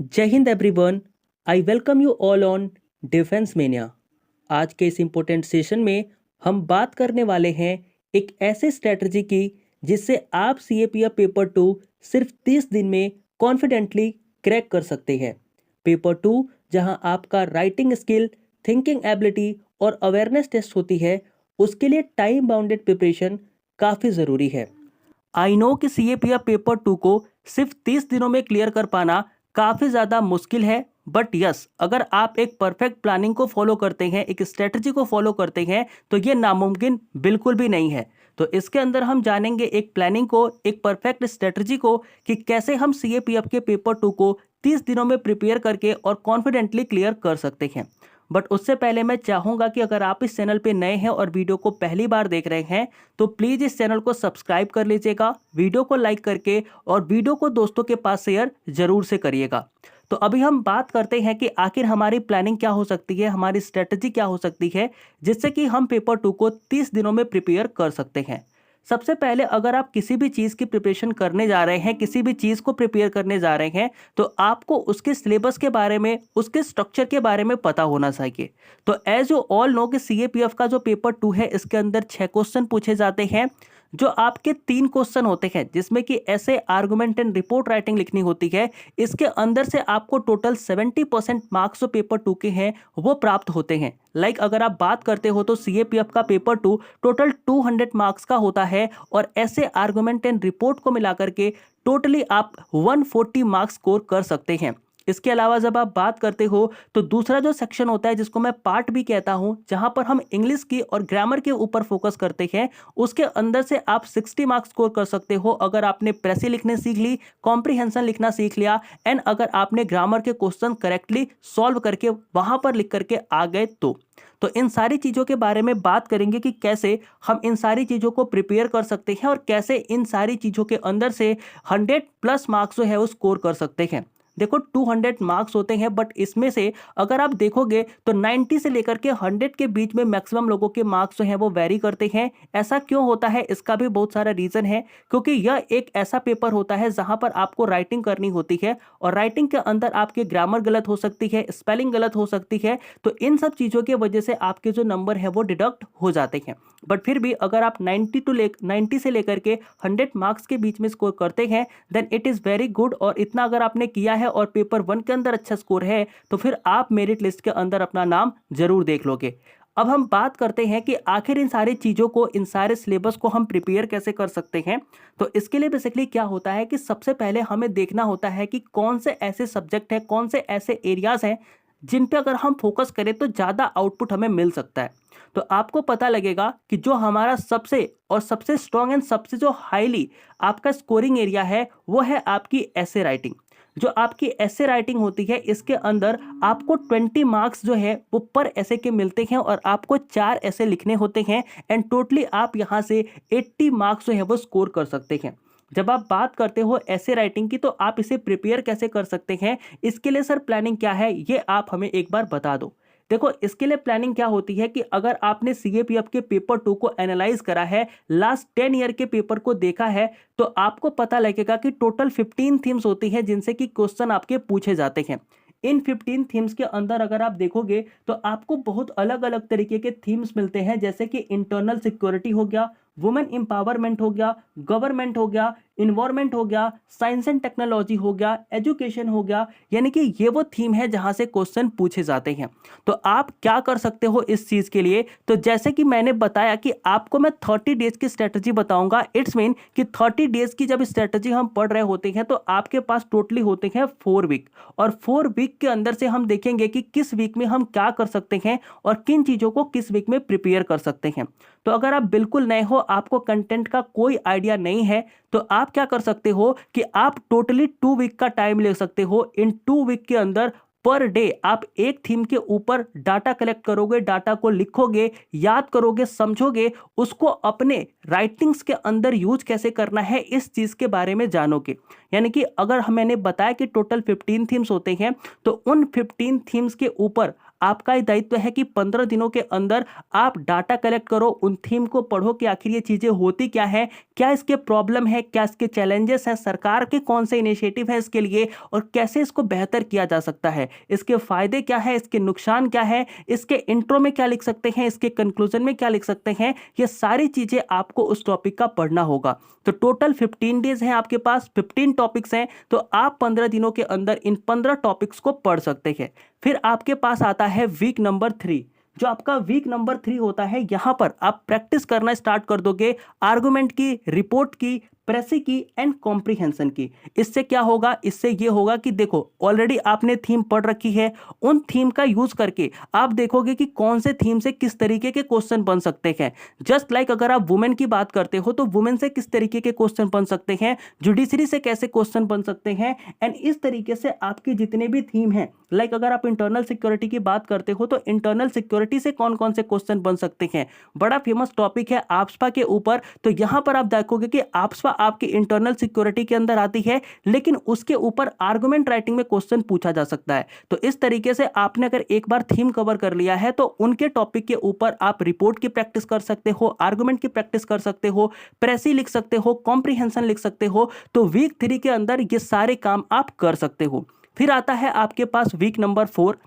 जय Hind everyone. I welcome you all on defence mania. आज के इस इम्पोर्टेंट सेशन में हम बात करने वाले हैं एक ऐसे स्ट्रेटजी की जिससे आप सीएपीएफ पेपर 2 सिर्फ 30 दिन में कॉन्फिडेंटली क्रैक कर सकते हैं। पेपर 2 जहां आपका राइटिंग स्किल, थिंकिंग एबिलिटी और अवेयरनेस टेस्ट होती है, उसके लिए टाइम बाउंडेड प्रिपरेशन काफ़ी ज़रूरी है। आई नो कि सीएपीएफ पेपर 2 को सिर्फ 30 दिनों में क्लियर कर पाना काफ़ी ज़्यादा मुश्किल है, बट यस, अगर आप एक परफेक्ट प्लानिंग को फॉलो करते हैं, एक स्ट्रेटजी को फॉलो करते हैं, तो ये नामुमकिन बिल्कुल भी नहीं है। तो इसके अंदर हम जानेंगे एक प्लानिंग को, एक परफेक्ट स्ट्रेटजी को, कि कैसे हम सीएपीएफ के पेपर 2 को 30 दिनों में प्रिपेयर करके और कॉन्फिडेंटली क्लियर कर सकते हैं। बट उससे पहले मैं चाहूँगा कि अगर आप इस चैनल पे नए हैं और वीडियो को पहली बार देख रहे हैं, तो प्लीज़ इस चैनल को सब्सक्राइब कर लीजिएगा, वीडियो को लाइक करके, और वीडियो को दोस्तों के पास शेयर ज़रूर से करिएगा। तो अभी हम बात करते हैं कि आखिर हमारी प्लानिंग क्या हो सकती है, हमारी स्ट्रेटजी क्या हो सकती है, जिससे कि हम पेपर 2 को 30 दिनों में प्रिपेयर कर सकते हैं। सबसे पहले अगर आप किसी भी चीज़ की प्रिपरेशन करने जा रहे हैं, किसी भी चीज़ को प्रिपेयर करने जा रहे हैं, तो आपको उसके सिलेबस के बारे में, उसके स्ट्रक्चर के बारे में पता होना चाहिए। तो एज यू ऑल नो कि सीएपीएफ का जो पेपर 2 है, इसके अंदर 6 क्वेश्चन पूछे जाते हैं, जो आपके 3 क्वेश्चन होते हैं, जिसमें कि ऐसे आर्गुमेंट एंड रिपोर्ट राइटिंग लिखनी होती है। इसके अंदर से आपको टोटल 70% मार्क्स जो पेपर 2 के हैं वो प्राप्त होते हैं। अगर आप बात करते हो तो सीएपीएफ का पेपर 2 टोटल 200 मार्क्स का होता है, और ऐसे आर्गुमेंट एंड रिपोर्ट को मिलाकर के टोटली आप 140 मार्क्स स्कोर कर सकते हैं। इसके अलावा जब आप बात करते हो तो दूसरा जो सेक्शन होता है, जिसको मैं पार्ट भी कहता हूं, जहां पर हम इंग्लिश की और ग्रामर के ऊपर फोकस करते हैं, उसके अंदर से आप 60 मार्क्स स्कोर कर सकते हो अगर आपने प्रेसी लिखने सीख ली, कॉम्प्रिहेंशन लिखना सीख लिया, एंड अगर आपने ग्रामर के क्वेश्चन करेक्टली सॉल्व करके वहां पर लिख करके आ गए तो इन सारी चीज़ों के बारे में बात करेंगे कि कैसे हम इन सारी चीज़ों को प्रिपेयर कर सकते हैं और कैसे इन सारी चीज़ों के अंदर से 100+ मार्क्स जो है वो स्कोर कर सकते हैं। देखो, 200 मार्क्स होते हैं, बट इसमें से अगर आप देखोगे तो 90 से लेकर के 100 के बीच में मैक्सिमम लोगों के मार्क्स जो हैं वो वेरी करते हैं। ऐसा क्यों होता है, इसका भी बहुत सारा रीज़न है, क्योंकि यह एक ऐसा पेपर होता है जहां पर आपको राइटिंग करनी होती है, और राइटिंग के अंदर आपकी ग्रामर गलत हो सकती है, स्पेलिंग गलत हो सकती है, तो इन सब चीज़ों की वजह से आपके जो नंबर है वो डिडक्ट हो जाते हैं। बट फिर भी अगर आप 90 से लेकर के 100 मार्क्स के बीच में स्कोर करते हैं, then it is very good. और इतना अगर आपने किया है और पेपर 1 के अंदर अच्छा स्कोर है, तो फिर आप मेरिट लिस्ट के अंदर अपना नाम जरूर देख लोगे। अब हम बात करते हैं कि आखिर इन सारी चीज़ों को, इन सारे सिलेबस को हम प्रिपेयर कैसे कर सकते हैं। तो इसके लिए बेसिकली क्या होता है कि सबसे पहले हमें देखना होता है कि कौन से ऐसे सब्जेक्ट हैं, कौन से ऐसे एरियाज हैं जिन पे अगर हम फोकस करें तो ज़्यादा आउटपुट हमें मिल सकता है। तो आपको पता लगेगा कि जो हमारा सबसे स्ट्रॉन्ग एंड सबसे जो हाईली आपका स्कोरिंग एरिया है, वो है आपकी ऐसे राइटिंग। जो आपकी ऐसे राइटिंग होती है, इसके अंदर आपको 20 मार्क्स जो है वो पर ऐसे के मिलते हैं, और आपको 4 ऐसे लिखने होते हैं, एंड टोटली आप यहाँ से 80 मार्क्स जो है वो स्कोर कर सकते हैं। जब आप बात करते हो ऐसे राइटिंग की, तो आप इसे प्रिपेयर कैसे कर सकते हैं, इसके लिए सर प्लानिंग क्या है, ये आप हमें एक बार बता दो। देखो, इसके लिए प्लानिंग क्या होती है कि अगर आपने सीएपीएफ के पेपर 2 को एनालाइज करा है, लास्ट 10 ईयर के पेपर को देखा है, तो आपको पता लगेगा कि टोटल 15 थीम्स होती है जिनसे कि क्वेश्चन आपके पूछे जाते हैं। इन 15 थीम्स के अंदर अगर आप देखोगे तो आपको बहुत अलग अलग तरीके के थीम्स मिलते हैं, जैसे कि इंटरनल सिक्योरिटी हो गया, वुमेन एम्पावरमेंट हो गया, गवर्नमेंट हो गया, इन्वायरमेंट हो गया, साइंस एंड टेक्नोलॉजी हो गया, एजुकेशन हो गया। यानी कि ये वो थीम है जहां से क्वेश्चन पूछे जाते हैं। तो आप क्या कर सकते हो इस चीज के लिए, तो जैसे कि मैंने बताया कि आपको मैं 30 डेज की स्ट्रेटजी बताऊंगा। इट्स मीन कि 30 डेज की जब स्ट्रेटजी हम पढ़ रहे होते हैं, तो आपके पास टोटली होते हैं 4 वीक, और 4 वीक के अंदर से हम देखेंगे कि किस वीक में हम क्या कर सकते हैं और किन चीजों को किस वीक में प्रिपेयर कर सकते हैं। तो अगर आप बिल्कुल नए हो, आपको कंटेंट का कोई आइडिया नहीं है, तो आप क्या कर सकते हो कि आप टोटली 2 वीक का टाइम ले सकते हो। इन 2 वीक के अंदर पर डे आप एक थीम के ऊपर डाटा कलेक्ट करोगे, डाटा को लिखोगे, याद करोगे, समझोगे, उसको अपने राइटिंग्स के अंदर यूज कैसे करना है, इस चीज के बारे में जानोगे। यानी कि अगर मैंने बताया कि टोटल 15 थीम्स होते हैं, तो उन 15 थीम्स के ऊपर आपका ही दायित्व है कि 15 दिनों के अंदर आप डाटा कलेक्ट करो, उन थीम को पढ़ो कि आखिर ये चीजें होती क्या है, क्या इसके प्रॉब्लम है, क्या इसके चैलेंजेस हैं, सरकार के कौन से इनिशिएटिव है इसके लिए और कैसे इसको बेहतर किया जा सकता है, इसके फायदे क्या है, इसके नुकसान क्या है, इसके इंट्रो में क्या लिख सकते हैं, इसके कंक्लूजन में क्या लिख सकते हैं, ये सारी चीजें आपको उस टॉपिक का पढ़ना होगा। तो टोटल 15 डेज हैं आपके पास, 15 टॉपिक्स हैं, तो आप 15 दिनों के अंदर इन 15 टॉपिक्स को पढ़ सकते हैं। फिर आपके पास आता है वीक नंबर 3। जो आपका वीक नंबर 3 होता है, यहां पर आप प्रैक्टिस करना स्टार्ट कर दोगे आर्गुमेंट की, रिपोर्ट की, प्रेसी की एंड कॉम्प्रिहेंशन की। इससे क्या होगा, इससे ये होगा कि देखो ऑलरेडी आपने थीम पढ़ रखी है, उन थीम का यूज करके आप देखोगे कि कौन से थीम से किस तरीके के क्वेश्चन बन सकते हैं। जस्ट लाइक अगर आप वुमेन की बात करते हो तो वुमेन से किस तरीके के क्वेश्चन बन सकते हैं, जुडिशरी से कैसे क्वेश्चन बन सकते हैं, एंड इस तरीके से आपके जितने भी थीम हैं, लाइक अगर आप इंटरनल सिक्योरिटी की बात करते हो तो इंटरनल सिक्योरिटी से कौन कौन से क्वेश्चन बन सकते हैं। बड़ा फेमस टॉपिक है आप्सपा के ऊपर, तो यहां पर आप देखोगे कि आप्सपा आपकी इंटरनल सिक्योरिटी के अंदर आती है, लेकिन उसके ऊपर आर्गुमेंट राइटिंग में क्वेश्चन पूछा जा सकता है। तो इस तरीके से आपने अगर एक बार थीम कवर कर लिया है तो उनके टॉपिक के ऊपर आप रिपोर्ट की प्रैक्टिस कर सकते हो, आर्गुमेंट की प्रैक्टिस कर सकते हो, प्रेसी लिख सकते हो, कॉम्प्रिहेंशन लिख सकते हो। तो वीक 3 के अंदर ये सारे काम आप कर सकते हो। फिर आता है आपके पास week number 4,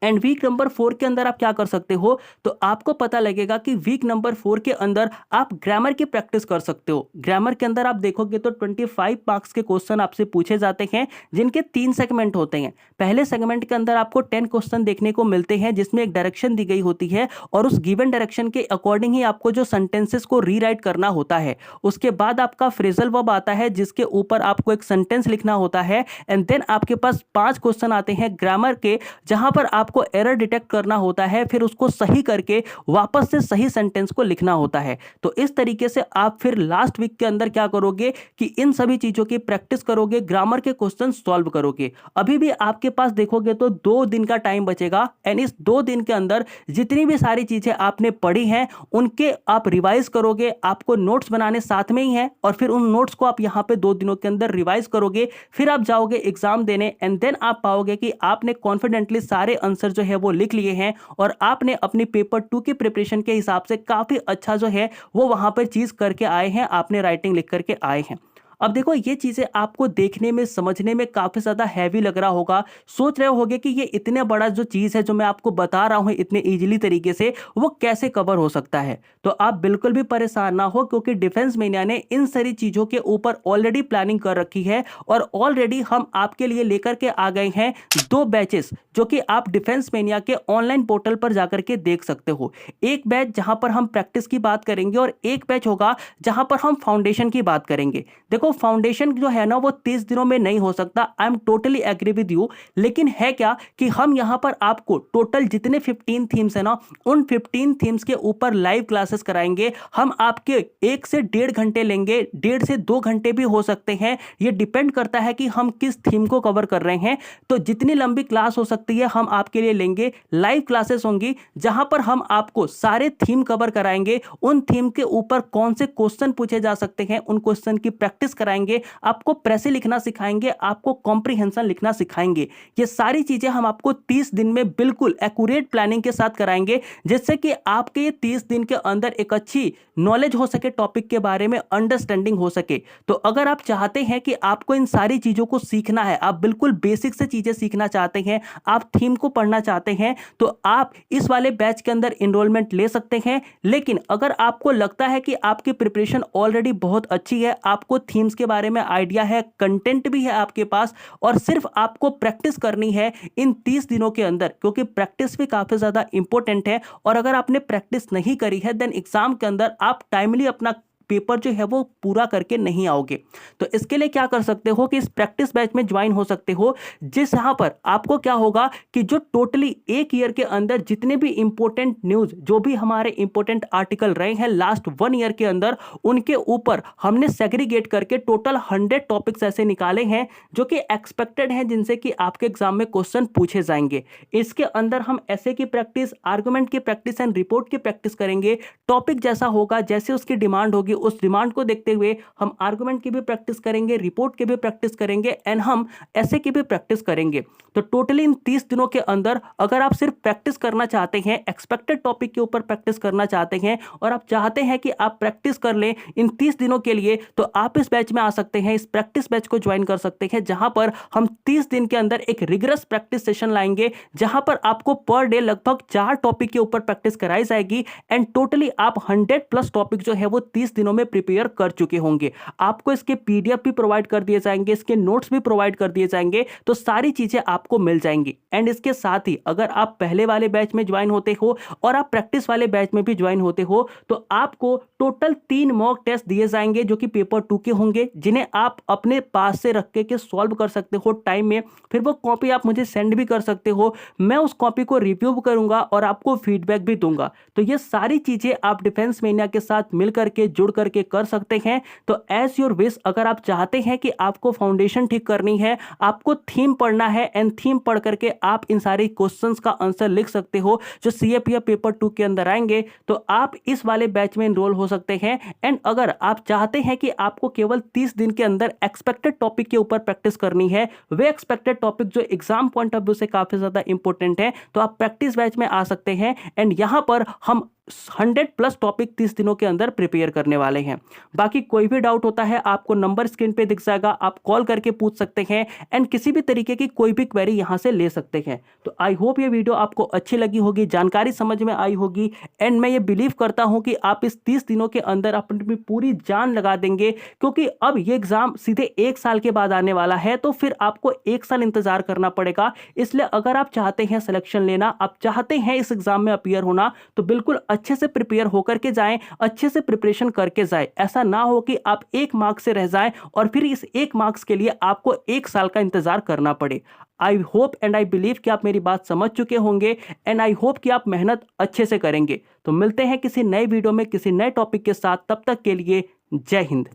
and week number 4 के अंदर आप क्या कर सकते हो, तो आपको पता लगेगा कि वीक नंबर 4 के अंदर आप ग्रामर की प्रैक्टिस कर सकते हो। ग्रामर के अंदर आप देखोगे तो 25 मार्क्स के क्वेश्चन आपसे पूछे जाते हैं, जिनके 3 सेगमेंट होते हैं। पहले सेगमेंट के अंदर आपको 10 क्वेश्चन देखने को मिलते हैं, जिसमें एक डायरेक्शन दी गई होती है और उस गिवन डायरेक्शन के अकॉर्डिंग ही आपको जो सेंटेंसेस को रीराइट करना होता है। उसके बाद आपका फ्रेजल वर्ब आता है, जिसके ऊपर आपको एक सेंटेंस लिखना होता है, एंड देन आपके पास 5 क्वेश्चन आते हैं ग्रामर के, जहां पर आपको एरर डिटेक्ट करना होता है, फिर उसको सही करके वापस से सही सेंटेंस को लिखना होता है। तो इस तरीके से आप फिर लास्ट वीक के अंदर क्या करोगे कि इन सभी चीजों की प्रैक्टिस करोगे, ग्रामर के क्वेश्चन सॉल्व करोगे। अभी भी आपके पास देखोगे तो 2 दिन का टाइम बचेगा, एंड इस 2 दिन के अंदर जितनी भी सारी चीजें आपने पढ़ी हैं उनके आप रिवाइज करोगे। आपको नोट्स बनाने साथ में ही है, और फिर उन नोट्स को आप यहां पे 2 दिनों के अंदर रिवाइज करोगे। फिर आप जाओगे एग्जाम देने, एंड देन आप पाओगे कि आपने कॉन्फिडेंटली सारे आंसर जो है वो लिख लिए हैं, और आपने अपनी पेपर 2 की प्रिपरेशन के हिसाब से काफी अच्छा जो है वो वहां पर चीज करके आए हैं, आपने राइटिंग लिख करके आए हैं। अब देखो ये चीजें आपको देखने में, समझने में काफी ज्यादा हैवी लग रहा होगा, सोच रहे होगे कि ये इतने बड़ा जो चीज है जो मैं आपको बता रहा हूं इतने इजीली तरीके से, वो कैसे कवर हो सकता है। तो आप बिल्कुल भी परेशान ना हो, क्योंकि डिफेंस मेनिया ने इन सारी चीजों के ऊपर ऑलरेडी प्लानिंग कर रखी है, और ऑलरेडी हम आपके लिए लेकर के आ गए हैं 2 बैचेस, जो कि आप डिफेंस मेनिया के ऑनलाइन पोर्टल पर जाकर के देख सकते हो। एक बैच जहां पर हम प्रैक्टिस की बात करेंगे, और एक बैच होगा जहां पर हम फाउंडेशन की बात करेंगे। देखो फाउंडेशन जो है ना वो 30 दिनों में नहीं हो सकता, I am totally agree with you, लेकिन है क्या कि हम यहां पर आपको टोटल जितने 15 थीम्स है ना, उन 15 थीम्स के ऊपर लाइव क्लासेस कराएंगे। हम आपके 1 से 1.5 घंटे लेंगे, 1.5 से 2 घंटे भी हो सकते हैं, ये डिपेंड करता है कि हम किस थीम को कवर कर रहे हैं। तो जितनी लंबी क्लास हो सकती है हम आपके लिए लेंगे। लाइव क्लासेस होंगी जहां पर हम आपको सारे थीम कवर कराएंगे, उन थीम के ऊपर कौन से क्वेश्चन पूछे जा सकते हैं उन क्वेश्चन की प्रैक्टिस कराएंगे, आपको प्रेसी लिखना सिखाएंगे, आपको कॉम्प्रिहेंशन लिखना सिखाएंगे। ये सारी चीजें हम आपको 30 दिन में बिल्कुल एक्यूरेट प्लानिंग के साथ कराएंगे, जिससे कि आपके ये 30 दिन के अंदर एक अच्छी नॉलेज हो सके, टॉपिक के बारे में अंडरस्टैंडिंग हो सके। तो अगर आप चाहते हैं कि आपको इन सारी चीजों को सीखना है, आप बिल्कुल बेसिक से चीजें सीखना चाहते हैं, आप थीम को पढ़ना चाहते हैं, तो आप इस वाले बैच के अंदर इनरोलमेंट ले सकते हैं। लेकिन अगर आपको लगता है कि आपकी प्रिपरेशन ऑलरेडी बहुत अच्छी है, आपको थीम्स के बारे में आइडिया है, कंटेंट भी है आपके पास, और सिर्फ आपको प्रैक्टिस करनी है इन 30 दिनों के अंदर, क्योंकि प्रैक्टिस भी काफी ज्यादा इंपॉर्टेंट है, और अगर आपने प्रैक्टिस नहीं करी है देन एग्जाम के अंदर आप टाइमली अपना पेपर जो है वो पूरा करके नहीं आओगे। तो इसके लिए क्या कर सकते हो कि इस प्रैक्टिस बैच में ज्वाइन हो सकते हो, जिस यहां पर आपको क्या होगा कि जो टोटली 1 ईयर के अंदर जितने भी इंपॉर्टेंट न्यूज, जो भी हमारे इंपॉर्टेंट आर्टिकल रहे हैं लास्ट 1 ईयर के अंदर, उनके ऊपर हमने सेग्रीगेट करके टोटल 100 टॉपिक्स ऐसे निकाले हैं जो कि एक्सपेक्टेड हैं, जिनसे कि आपके एग्जाम में क्वेश्चन पूछे जाएंगे। इसके अंदर हम ऐसे की प्रैक्टिस, आर्गुमेंट की प्रैक्टिस एंड रिपोर्ट की प्रैक्टिस करेंगे। टॉपिक जैसा होगा, जैसे उसकी डिमांड होगी उस डिमांड को देखते हुए हम आर्गुमेंट की भी प्रैक्टिस करेंगे, रिपोर्ट की भी प्रैक्टिस करेंगे एंड हम ऐसे की भी प्रैक्टिस करेंगे। तो टोटली इन 30 दिनों के अंदर अगर आप सिर्फ प्रैक्टिस करना चाहते हैं, एक्सपेक्टेड टॉपिक के ऊपर प्रैक्टिस करना चाहते हैं और आप चाहते हैं कि आप प्रैक्टिस कर लें इन 30 दिनों के लिए, तो आप इस बैच में आ सकते हैं, इस प्रैक्टिस बैच को ज्वाइन कर सकते हैं, जहां पर हम 30 दिन के अंदर एक रिगरस प्रैक्टिस सेशन लाएंगे, जहां पर आपको पर डे लगभग 4 टॉपिक के ऊपर प्रैक्टिस कराई जाएगी एंड टोटली आप 100+ टॉपिक जो है वो 30 दिनों में प्रिपेयर कर चुके होंगे। आपको इसके पीडीएफ भी प्रोवाइड कर दिए जाएंगे, इसके नोट्स भी प्रोवाइड कर दिए जाएंगे, तो सारी चीजें आपको मिल जाएंगी। एंड इसके साथ ही अगर आप पहले वाले बैच में ज्वाइन होते हो और आप प्रैक्टिस वाले बैच में भी ज्वाइन होते हो, तो आपको टोटल 3 मॉक टेस्ट दिए जाएंगे जो कि पेपर 2 के होंगे, जिन्हें आप अपने पास से रख के सॉल्व कर सकते हो टाइम में। फिर वो कॉपी आप मुझे सेंड भी कर सकते हो, मैं उस कॉपी को रिव्यू करूंगा और आपको फीडबैक भी दूंगा। तो ये सारी चीजें आप डिफेंस मेनिया के साथ मिल करके जुड़ करके कर सकते हैं। तो एज योर विश, अगर आप चाहते हैं कि आपको फाउंडेशन ठीक करनी है, आपको थीम पढ़ना है एंड थीम पढ़ करके आप इन सारे क्वेश्चंस का आंसर लिख सकते हो जो सीएपीएफ पेपर 2 के अंदर आएंगे, तो आप इस वाले बैच में एनरोल हो सकते हैं। एंड अगर आप चाहते हैं कि आपको केवल 30 दिन के अंदर एक्सपेक्टेड टॉपिक के ऊपर प्रैक्टिस करनी है, वे एक्सपेक्टेड टॉपिक जो एग्जाम पॉइंट ऑफ व्यू से काफी ज्यादा इंपॉर्टेंट है, तो आप प्रैक्टिस बैच में आ सकते हैं एंड यहां पर हम 100+ टॉपिक 30 दिनों के अंदर प्रिपेयर करने वाले हैं। बाकी कोई भी डाउट होता है, आपको नंबर स्क्रीन पे दिख जाएगा, आप कॉल करके पूछ सकते हैं एंड किसी भी तरीके की कोई भी क्वेरी यहां से ले सकते हैं। तो आई होप ये वीडियो आपको अच्छी लगी होगी, जानकारी समझ में आई होगी एंड मैं ये बिलीव करता हूं कि आप इस 30 दिनों के अंदर अपनी पूरी जान लगा देंगे, क्योंकि अब ये एग्जाम सीधे 1 साल के बाद आने वाला है, तो फिर आपको 1 साल इंतजार करना पड़ेगा। इसलिए अगर आप चाहते हैं सिलेक्शन लेना, आप चाहते हैं इस एग्जाम में अपीयर होना, तो बिल्कुल अच्छे से प्रिपेयर होकर के जाएं, अच्छे से प्रिपरेशन करके जाएं। ऐसा ना हो कि आप 1 मार्क्स से रह जाएं और फिर इस 1 मार्क्स के लिए आपको 1 साल का इंतजार करना पड़े। I hope and I believe कि आप मेरी बात समझ चुके होंगे एंड आई होप कि आप मेहनत अच्छे से करेंगे। तो मिलते हैं किसी नए वीडियो में किसी नए टॉपिक के साथ, तब तक के लिए जय हिंद।